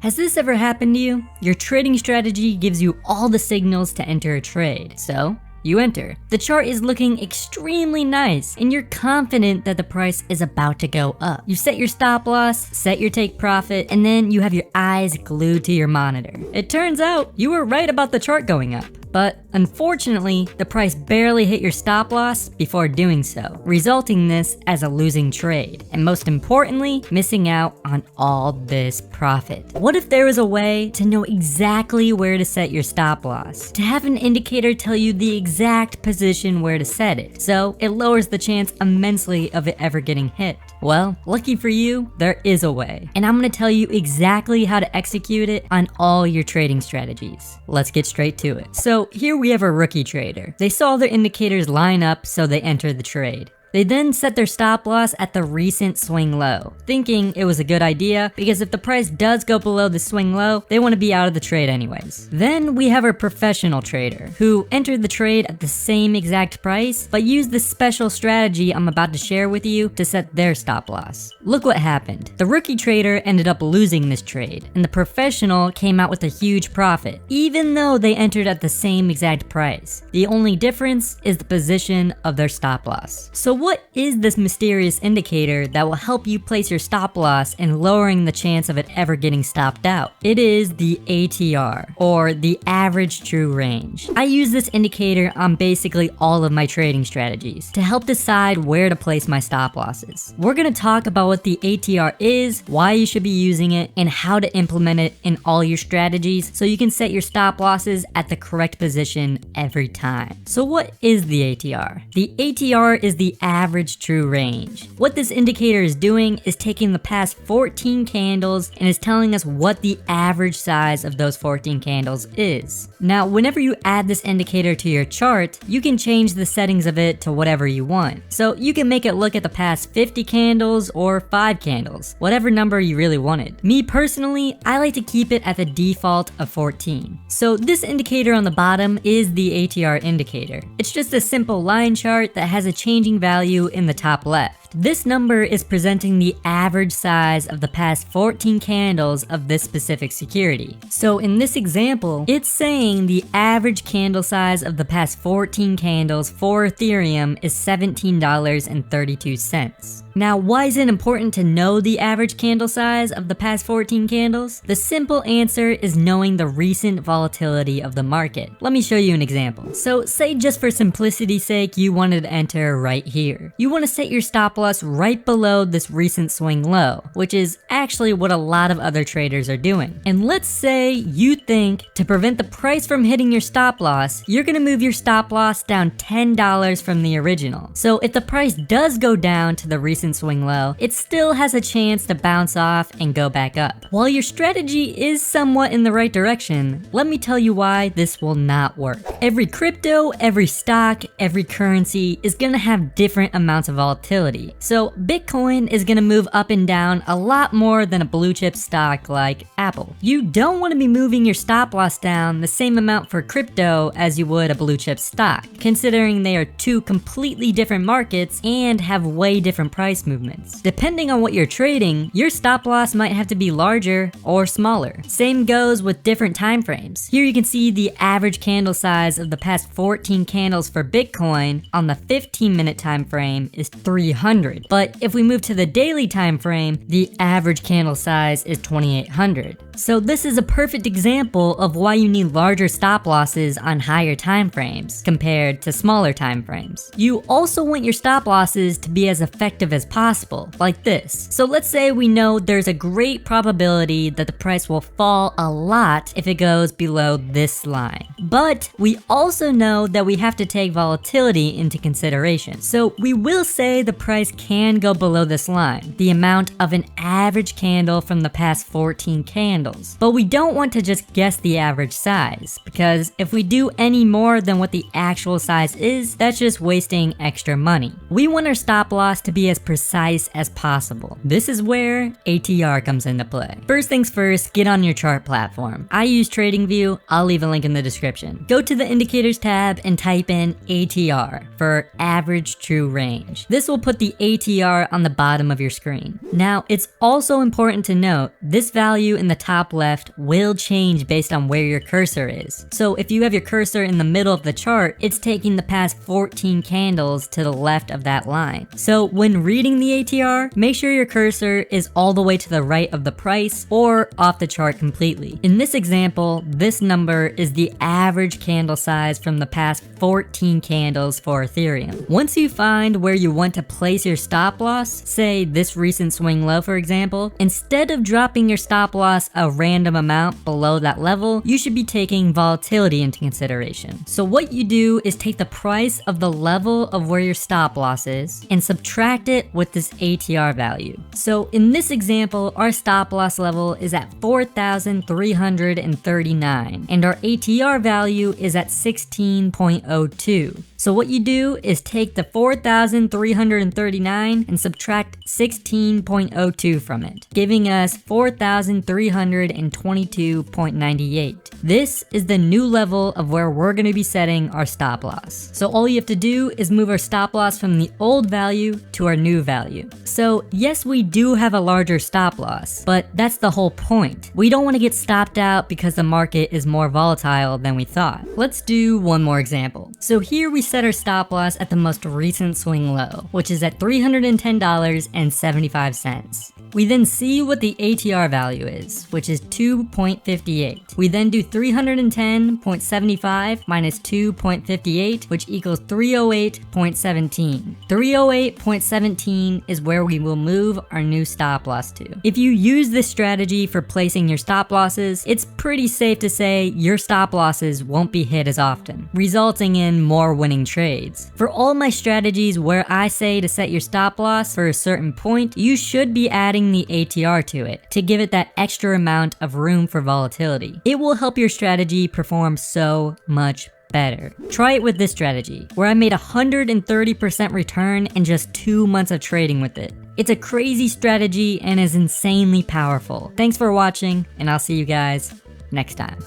Has this ever happened to you? Your trading strategy gives you all the signals to enter a trade. So you enter. The chart is looking extremely nice and you're confident that the price is about to go up. You set your stop loss, set your take profit, and then you have your eyes glued to your monitor. It turns out you were right about the chart going up. But unfortunately, the price barely hit your stop loss before doing so, resulting this as a losing trade, and most importantly, missing out on all this profit. What if there was a way to know exactly where to set your stop loss? To have an indicator tell you the exact position where to set it, so it lowers the chance immensely of it ever getting hit. Well, lucky for you, there is a way, and I'm gonna tell you exactly how to execute it on all your trading strategies. Let's get straight to it. So here we have a rookie trader. They saw their indicators line up, so they entered the trade. They then set their stop loss at the recent swing low, thinking it was a good idea because if the price does go below the swing low, they want to be out of the trade anyways. Then we have our professional trader who entered the trade at the same exact price, but used the special strategy I'm about to share with you to set their stop loss. Look what happened. The rookie trader ended up losing this trade, and the professional came out with a huge profit, even though they entered at the same exact price. The only difference is the position of their stop loss. So what is this mysterious indicator that will help you place your stop loss and lowering the chance of it ever getting stopped out? It is the ATR, or the average true range. I use this indicator on basically all of my trading strategies to help decide where to place my stop losses. We're gonna talk about what the ATR is, why you should be using it, and how to implement it in all your strategies so you can set your stop losses at the correct position every time. So what is the ATR? The ATR is the average true range. What this indicator is doing is taking the past 14 candles and is telling us what the average size of those 14 candles is. Now, whenever you add this indicator to your chart, you can change the settings of it to whatever you want. So you can make it look at the past 50 candles or 5 candles, whatever number you really wanted. Me personally, I like to keep it at the default of 14. So this indicator on the bottom is the ATR indicator. It's just a simple line chart that has a changing value in the top left. This number is presenting the average size of the past 14 candles of this specific security. So in this example, it's saying the average candle size of the past 14 candles for Ethereum is $17.32. Now, why is it important to know the average candle size of the past 14 candles? The simple answer is knowing the recent volatility of the market. Let me show you an example. So say just for simplicity's sake, you wanted to enter right here. You want to set your stop loss right below this recent swing low, which is actually what a lot of other traders are doing. And let's say you think to prevent the price from hitting your stop loss, you're gonna move your stop loss down $10 from the original. So if the price does go down to the recent swing low, it still has a chance to bounce off and go back up. While your strategy is somewhat in the right direction, let me tell you why this will not work. Every crypto, every stock, every currency is gonna have different amounts of volatility. So Bitcoin is gonna move up and down a lot more than a blue chip stock like Apple. You don't wanna be moving your stop loss down the same amount for crypto as you would a blue chip stock, considering they are two completely different markets and have way different price movements. Depending on what you're trading, your stop loss might have to be larger or smaller. Same goes with different time frames. Here you can see the average candle size of the past 14 candles for Bitcoin on the 15-minute time frame is 300. But if we move to the daily time frame, the average candle size is 2800. So this is a perfect example of why you need larger stop losses on higher time frames compared to smaller time frames. You also want your stop losses to be as effective as possible, like this. So let's say we know there's a great probability that the price will fall a lot if it goes below this line. But we also know that we have to take volatility into consideration. So we will say the price can go below this line, the amount of an average candle from the past 14 candles. But we don't want to just guess the average size, because if we do any more than what the actual size is, that's just wasting extra money. We want our stop loss to be as precise as possible. This is where ATR comes into play. First things first, get on your chart platform. I use TradingView, I'll leave a link in the description. Go to the indicators tab and type in ATR for average true range. This will put the ATR on the bottom of your screen. Now, it's also important to note this value in the top top left will change based on where your cursor is. So if you have your cursor in the middle of the chart, it's taking the past 14 candles to the left of that line. So when reading the ATR, make sure your cursor is all the way to the right of the price or off the chart completely. In this example, this number is the average candle size from the past 14 candles for Ethereum. Once you find where you want to place your stop loss, say this recent swing low for example, instead of dropping your stop loss a random amount below that level, you should be taking volatility into consideration. So what you do is take the price of the level of where your stop loss is and subtract it with this ATR value. So in this example, our stop loss level is at 4,339 and our ATR value is at 16.02. So what you do is take the 4,339 and subtract 16.02 from it, giving us 4,322.98. This is the new level of where we're going to be setting our stop loss. So all you have to do is move our stop loss from the old value to our new value. So yes, we do have a larger stop loss, but that's the whole point. We don't want to get stopped out because the market is more volatile than we thought. Let's do one more example. So here we set our stop loss at the most recent swing low, which is at $310.75. We then see what the ATR value is, which is 2.58. We then do 310.75 minus 2.58, which equals 308.17. 308.17 is where we will move our new stop loss to. If you use this strategy for placing your stop losses, it's pretty safe to say your stop losses won't be hit as often, resulting in more winning trades. For all my strategies where I say to set your stop loss for a certain point, you should be adding the ATR to it to give it that extra amount of room for volatility. It will help your strategy perform so much better. Try it with this strategy, where I made 130% return in just 2 months of trading with it. It's a crazy strategy and is insanely powerful. Thanks for watching, and I'll see you guys next time.